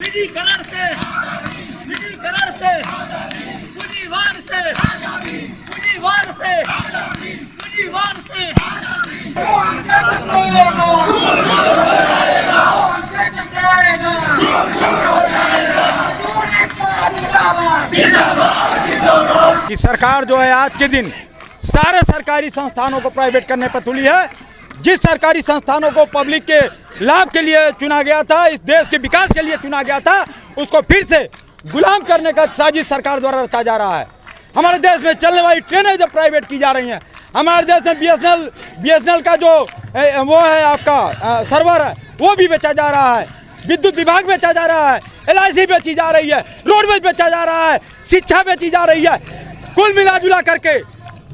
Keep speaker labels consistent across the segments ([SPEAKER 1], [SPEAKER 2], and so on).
[SPEAKER 1] निजीकरण से
[SPEAKER 2] कि सरकार जो है आज के दिन सारे सरकारी संस्थानों को प्राइवेट करने पर तुली है। जिस सरकारी संस्थानों को पब्लिक के लाभ के लिए चुना गया था, इस देश के विकास के लिए चुना गया था, उसको फिर से गुलाम करने का साजिश सरकार द्वारा रचा जा रहा है। हमारे देश में चलने वाली ट्रेनें जब प्राइवेट की जा रही हैं, हमारे देश में बीएसएनएल का जो वो है आपका सर्वर है वो भी बेचा जा रहा है, विद्युत विभाग बेचा जा रहा है, LIC बेची जा रही है, रोडवेज बेचा जा रहा है, शिक्षा बेची जा रही है। कुल मिला जुला करके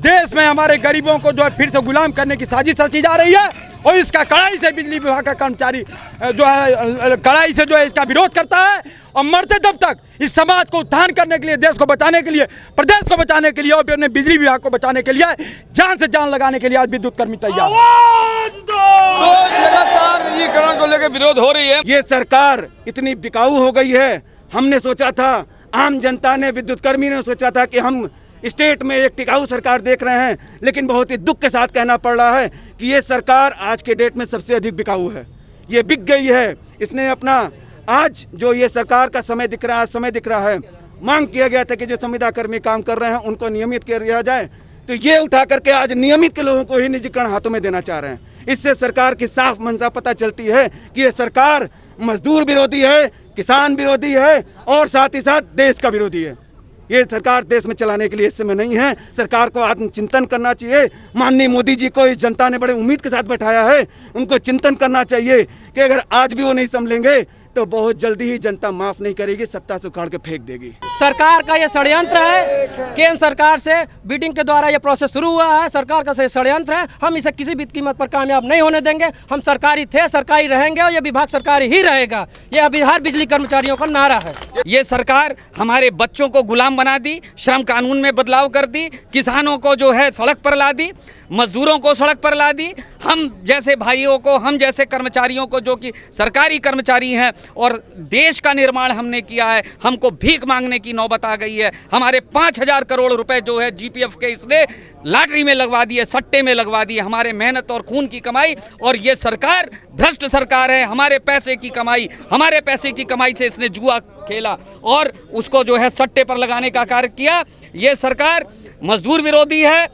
[SPEAKER 2] देश में हमारे गरीबों को जो है फिर से गुलाम करने की साजिश रची जा रही है और इसका कड़ाई से बिजली विभाग का कर्मचारी जो है कड़ाई से जो है इसका विरोध करता है और मरते दब तक इस समाज को उत्थान करने के लिए, देश को बचाने के लिए, प्रदेश को बचाने के लिए और अपने बिजली विभाग को बचाने के लिए जान से जान लगाने के लिए आज विद्युत कर्मी तैयार है।
[SPEAKER 3] तो लगातार निजीकरण को लेकर विरोध हो रही है।
[SPEAKER 2] ये सरकार इतनी बिकाऊ हो गई है। हमने सोचा था, आम जनता ने, विद्युत कर्मी ने सोचा था कि हम स्टेट में एक टिकाऊ सरकार देख रहे हैं, लेकिन बहुत ही दुख के साथ कहना पड़ रहा है कि ये सरकार आज के डेट में सबसे अधिक बिकाऊ है। ये बिक गई है। इसने अपना आज जो ये सरकार का समय दिख रहा है, मांग किया गया था कि जो संविदा कर्मी काम कर रहे हैं उनको नियमित किया जाए, तो ये उठा करके आज नियमित के लोगों को ही निजीकरण हाथों में देना चाह रहे हैं। इससे सरकार की साफ मंशा पता चलती है कि ये सरकार मजदूर विरोधी है, किसान विरोधी है और साथ ही साथ देश का विरोधी है। ये सरकार देश में चलाने के लिए इस समय नहीं है। सरकार को आत्मचिंतन करना चाहिए। माननीय मोदी जी को इस जनता ने बड़े उम्मीद के साथ बैठाया है, उनको चिंतन करना चाहिए कि अगर आज भी वो नहीं संभलेंगे तो बहुत जल्दी ही जनता माफ नहीं करेगी, सत्ता से उखाड़ के फेंक देगी।
[SPEAKER 4] सरकार का ये षड्यंत्र है। केंद्र सरकार से बीटिंग के द्वारा ये प्रोसेस शुरू हुआ है। सरकार का षड्यंत्र है। हम इसे किसी भी कीमत पर कामयाब नहीं होने देंगे। हम सरकारी थे, सरकारी रहेंगे और ये विभाग सरकारी ही रहेगा। ये बिहार बिजली कर्मचारियों का नारा है।
[SPEAKER 5] ये सरकार हमारे बच्चों को गुलाम बना दी, श्रम कानून में बदलाव कर दी, किसानों को जो है सड़क पर ला दी, मजदूरों को सड़क पर ला दी, हम जैसे भाइयों को, हम जैसे कर्मचारियों को जो कि सरकारी कर्मचारी हैं और देश का निर्माण हमने किया है, हमको भीख मांगने की नौबत आ गई है। हमारे 5,000 करोड़ रुपए जो है GPF के इसने लॉटरी में लगवा दिए, सट्टे में लगवा दिए, हमारे मेहनत और खून की कमाई। और ये सरकार भ्रष्ट सरकार है। हमारे पैसे की कमाई से इसने जुआ खेला और उसको जो है सट्टे पर लगाने का कार्य किया। ये सरकार मजदूर विरोधी है।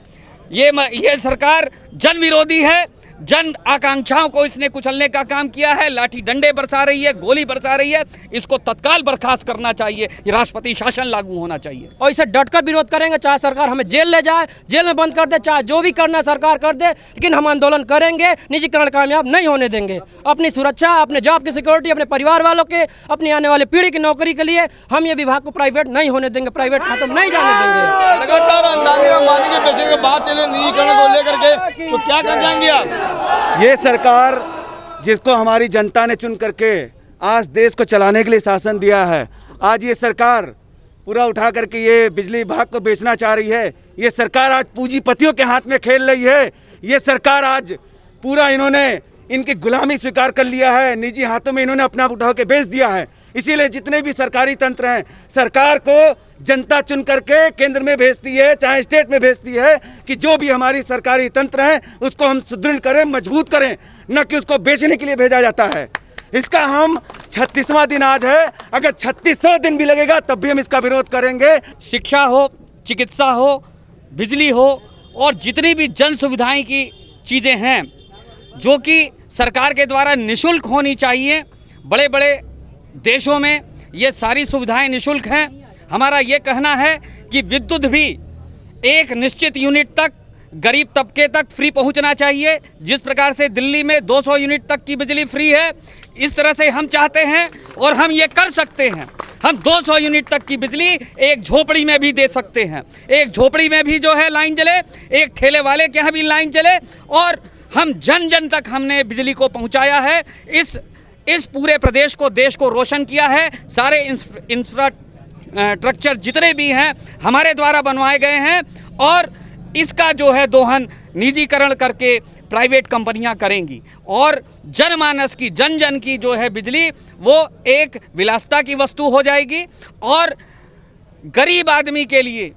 [SPEAKER 5] ये सरकार जन विरोधी है। जन आकांक्षाओं को इसने कुचलने का काम किया है। लाठी डंडे बरसा रही है, गोली बरसा रही है। इसको तत्काल बर्खास्त करना चाहिए। ये राष्ट्रपति शासन लागू होना चाहिए
[SPEAKER 4] और इसे डटकर विरोध करेंगे। चाहे सरकार हमें जेल ले जाए, जेल में बंद कर दे, चाहे जो भी करना सरकार कर दे, लेकिन हम आंदोलन करेंगे। निजीकरण कामयाब नहीं होने देंगे। अपनी सुरक्षा, अपने जॉब की सिक्योरिटी, अपने परिवार वालों के, अपनी आने वाले पीढ़ी की नौकरी के लिए हम ये विभाग को प्राइवेट नहीं होने देंगे, प्राइवेट हाथों में नहीं जाने देंगे।
[SPEAKER 3] लगातार अंबानी के पैसे के बाद चले निजीकरण को लेकर के, तो क्या कर जाएंगे आप?
[SPEAKER 2] ये सरकार जिसको हमारी जनता ने चुन करके आज देश को चलाने के लिए शासन दिया है, आज ये सरकार पूरा उठा करके ये बिजली विभाग को बेचना चाह रही है। ये सरकार आज पूंजीपतियों के हाथ में खेल रही है। ये सरकार आज पूरा इन्होंने इनकी गुलामी स्वीकार कर लिया है। निजी हाथों में इन्होंने अपना उठा के बेच दिया है। इसीलिए जितने भी सरकारी तंत्र हैं, सरकार को जनता चुन करके केंद्र में भेजती है, चाहे स्टेट में भेजती है कि जो भी हमारी सरकारी तंत्र हैं उसको हम सुदृढ़ करें, मजबूत करें, न कि उसको बेचने के लिए भेजा जाता है। इसका हम 36वां दिन आज है। अगर 3600 दिन भी लगेगा तब भी हम इसका विरोध करेंगे।
[SPEAKER 5] शिक्षा हो, चिकित्सा हो, बिजली हो और जितनी भी जन सुविधाएं की चीज़ें हैं जो कि सरकार के द्वारा निःशुल्क होनी चाहिए। बड़े बड़े देशों में ये सारी सुविधाएं निःशुल्क हैं। हमारा ये कहना है कि विद्युत भी एक निश्चित यूनिट तक गरीब तबके तक फ्री पहुंचना चाहिए। जिस प्रकार से दिल्ली में 200 यूनिट तक की बिजली फ्री है, इस तरह से हम चाहते हैं और हम ये कर सकते हैं। हम 200 यूनिट तक की बिजली एक झोपड़ी में भी दे सकते हैं। एक झोपड़ी में भी जो है लाइन जले, एक ठेले वाले के यहाँ भी लाइन जले और हम जन जन तक हमने बिजली को पहुँचाया है। इस पूरे प्रदेश को, देश को रोशन किया है। सारे इंफ्रास्ट्रक्चर जितने भी हैं हमारे द्वारा बनवाए गए हैं और इसका जो है दोहन निजीकरण करके प्राइवेट कंपनियां करेंगी और जनमानस की जन जन की जो है बिजली वो एक विलासिता की वस्तु हो जाएगी और गरीब आदमी के लिए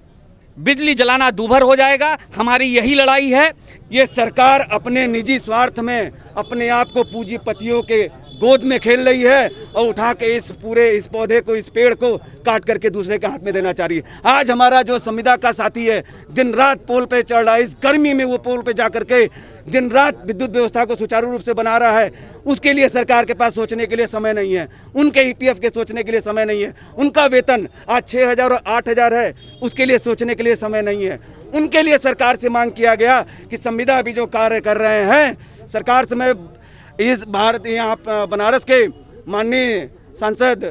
[SPEAKER 5] बिजली जलाना दूभर हो जाएगा। हमारी यही लड़ाई है।
[SPEAKER 1] ये सरकार अपने निजी स्वार्थ में अपने आप को पूंजीपतियों के गोद में खेल रही है और उठा के इस पौधे को, इस पेड़ को काट करके दूसरे के हाथ में देना चाह रही है। आज हमारा जो संविदा का साथी है दिन रात पोल पे चढ़ रहा है, इस गर्मी में वो पोल पे जा करके दिन रात विद्युत व्यवस्था को सुचारू रूप से बना रहा है। उसके लिए सरकार के पास सोचने के लिए समय नहीं है, उनके ईपीएफ के सोचने के लिए समय नहीं है। उनका वेतन आज 6,000 और 8,000 है, उसके लिए सोचने के लिए समय नहीं है। उनके लिए सरकार से मांग किया गया कि संविदा अभी जो कार्य कर रहे हैं, सरकार से मैं इस भारत यहाँ बनारस के माननीय सांसद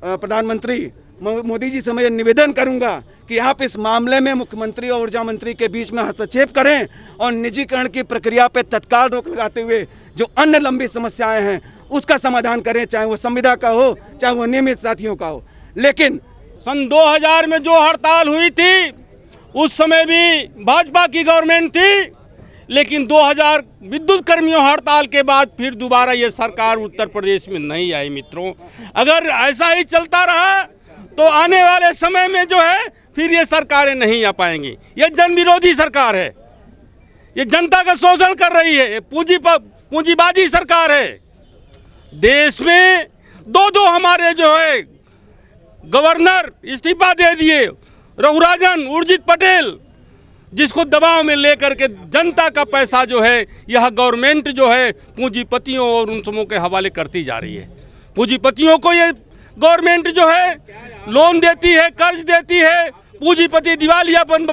[SPEAKER 1] प्रधानमंत्री मोदी जी से मैं निवेदन करूंगा कि आप इस मामले में मुख्यमंत्री और ऊर्जा मंत्री के बीच में हस्तक्षेप करें और निजीकरण की प्रक्रिया पर तत्काल रोक लगाते हुए जो अन्य लंबी समस्याएं हैं उसका समाधान करें, चाहे वो संविदा का हो, चाहे वो नियमित साथियों का हो। लेकिन
[SPEAKER 6] सन 2000 में जो हड़ताल हुई थी उस समय भी भाजपा की गवर्नमेंट थी, लेकिन 2000 विद्युत कर्मियों हड़ताल के बाद फिर दोबारा ये सरकार उत्तर प्रदेश में नहीं आई। मित्रों, अगर ऐसा ही चलता रहा तो आने वाले समय में जो है फिर ये सरकारें नहीं आ पाएंगी। ये जन विरोधी सरकार है, ये जनता का शोषण कर रही है, पूंजीबाजी सरकार है। देश में दो हमारे जो है गवर्नर इस्तीफा दे दिए, रघुराजन, उर्जित पटेल, जिसको दबाव में लेकर के जनता का पैसा जो है यह गवर्नमेंट जो है पूंजीपतियों और उन समूह के हवाले करती जा रही है। पूंजीपतियों को ये गवर्नमेंट जो है लोन देती है, कर्ज देती है, पूंजीपति दिवालियापन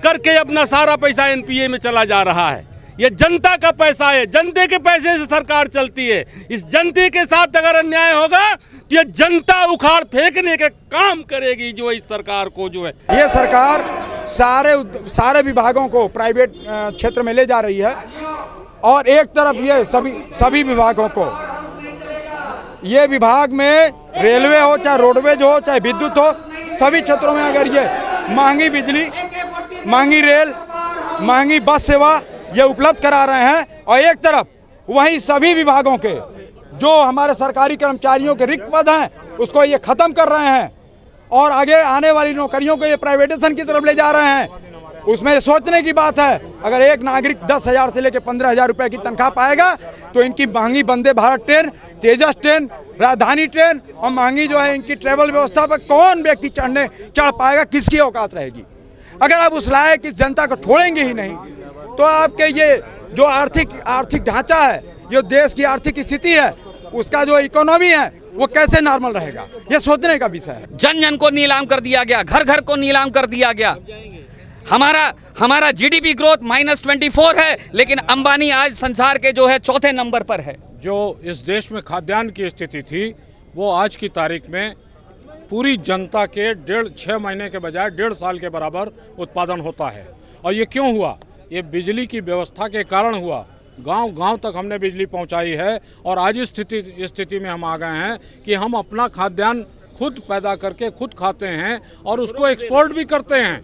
[SPEAKER 6] करके अपना सारा पैसा एनपीए में चला जा रहा है। ये जनता का पैसा है, जनता के पैसे से सरकार चलती है। इस जनता के साथ अगर अन्याय होगा तो ये जनता उखाड़ फेंकने के काम करेगी जो इस सरकार को जो है।
[SPEAKER 2] ये सरकार सारे विभागों को प्राइवेट क्षेत्र में ले जा रही है और एक तरफ ये सभी विभागों को, ये विभाग में रेलवे हो, चाहे रोडवेज हो, चाहे विद्युत हो, सभी क्षेत्रों में अगर ये महंगी बिजली, महंगी रेल, महंगी बस सेवा ये उपलब्ध करा रहे हैं और एक तरफ वहीं सभी विभागों के जो हमारे सरकारी कर्मचारियों के रिक्त पद हैं उसको ये ख़त्म कर रहे हैं और आगे आने वाली नौकरियों को ये प्राइवेटाइजेशन की तरफ ले जा रहे हैं। उसमें सोचने की बात है, अगर एक नागरिक 10,000 से लेकर 15,000 रुपये की तनख्वाह पाएगा तो इनकी महंगी वंदे भारत ट्रेन, तेजस ट्रेन, राजधानी ट्रेन और महंगी जो है इनकी ट्रेवल व्यवस्था पर कौन व्यक्ति चढ़ पाएगा, किसकी औकात रहेगी? अगर आप उस लायक इस जनता को छोड़ेंगे ही नहीं तो आपके ये जो आर्थिक ढांचा है, जो देश की आर्थिक स्थिति है, उसका जो इकोनॉमी है वो कैसे नॉर्मल रहेगा, ये सोचने का विषय है।
[SPEAKER 5] जन जन को नीलाम कर दिया गया, घर घर को नीलाम कर दिया गया। हमारा जीडीपी ग्रोथ -24 है, लेकिन अंबानी आज संसार के जो है चौथे नंबर पर है।
[SPEAKER 7] जो इस देश में खाद्यान्न की स्थिति थी वो आज की तारीख में पूरी जनता के 6 महीने के बजाय 1.5 साल के बराबर उत्पादन होता है। और ये क्यों हुआ? ये बिजली की व्यवस्था के कारण हुआ। गांव-गांव तक हमने बिजली पहुंचाई है और आज इस स्थिति में हम आ गए हैं कि हम अपना खाद्यान्न खुद पैदा करके खुद खाते हैं और उसको एक्सपोर्ट भी करते हैं।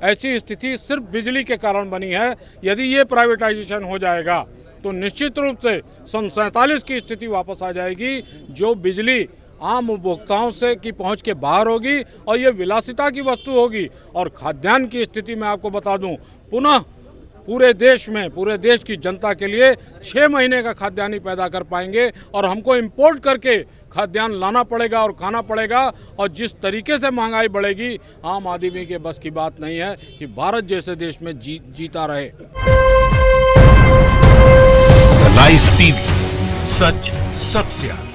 [SPEAKER 7] ऐसी स्थिति सिर्फ बिजली के कारण बनी है। यदि ये प्राइवेटाइजेशन हो जाएगा तो निश्चित रूप से सन 47 की स्थिति वापस आ जाएगी, जो बिजली आम उपभोक्ताओं से की पहुंच के बाहर होगी और ये विलासिता की वस्तु होगी। और खाद्यान्न की स्थिति में आपको बता दूं, पुनः पूरे देश की जनता के लिए 6 महीने का खाद्यान्न पैदा कर पाएंगे और हमको इंपोर्ट करके खाद्यान्न लाना पड़ेगा और खाना पड़ेगा। और जिस तरीके से महंगाई बढ़ेगी, आम आदमी के बस की बात नहीं है कि भारत जैसे देश में जीता रहे।
[SPEAKER 8] लाइव टीवी, सच सबसे आगे।